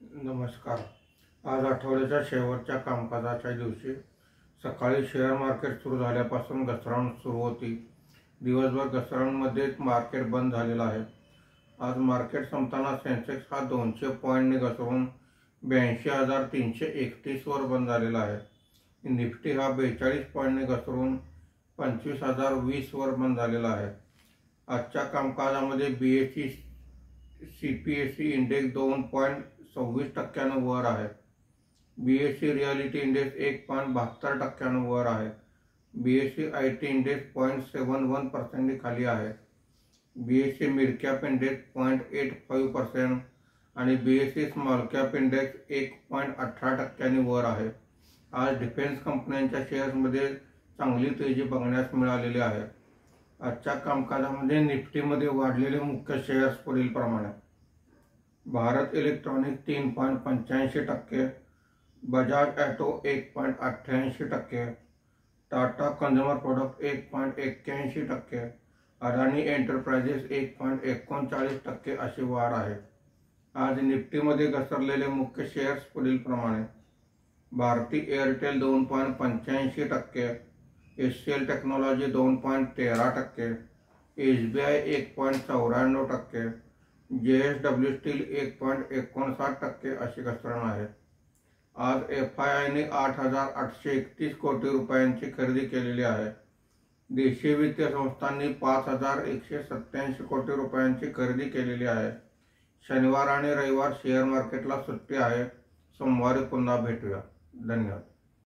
नमस्कार. आज आठवड्याच्या शेवटच्या कामकाजाच्या दिवशी सकाळी शेअर मार्केट सुरू झाल्यापासून घसरण सुरू होती. दिवसभर घसरणमध्ये मार्केट बंद झालेलं आहे. आज मार्केट संपताना सेन्सेक्स हा 200 पॉईंटने घसरून 82,331 वर बंद झालेला आहे. निफ्टी हा 42 पॉईंटने घसरून 25,020 वर बंद झालेला आहे. आजच्या कामकाजामध्ये BSE CPSE इंडेक्स 2.26% वर आहे. BSE रियालिटी इंडेक्स 1.72% वर आहे. BSE IT इंडेक्स 0.71% खाली आहे. BSE मिड कॅप इंडेक्स 0.85% आणि BSE स्मॉल कॅप इंडेक्स 1.18% वर आहे. आज डिफेन्स कंपन्यांच्या शेअर्समध्ये चांगली तेजी बघण्यास मिळालेली आहे. आजच्या कामकाजामध्ये निफ्टीमध्ये वाढलेले मुख्य शेअर्स पुढील प्रमाणे: Bharat electronic 3.85%, Bajaj auto 1.88%, Tata consumer product 1.81%, Adani enterprises 1.39% अशी वाढ आहे. आज निफ्टीमध्ये घसरलेले मुख्य शेअर्स पुढील प्रमाणे: Bharti Airtel 2.85%, HCL Technology 2.13%, SBI 1.94%, JSW Steel 1.59% अशी घसरण आहे. आज FIIने 8,831 कोटी रुपयांची खरेदी केलेली आहे. देशीय वित्तीय संस्थांनी 5,187 कोटी रुपयांची खरेदी केलेली आहे. शनिवार आणि रविवार शेअर मार्केटला सुट्टी आहे. सोमवारी पुन्हा भेटूया. धन्यवाद.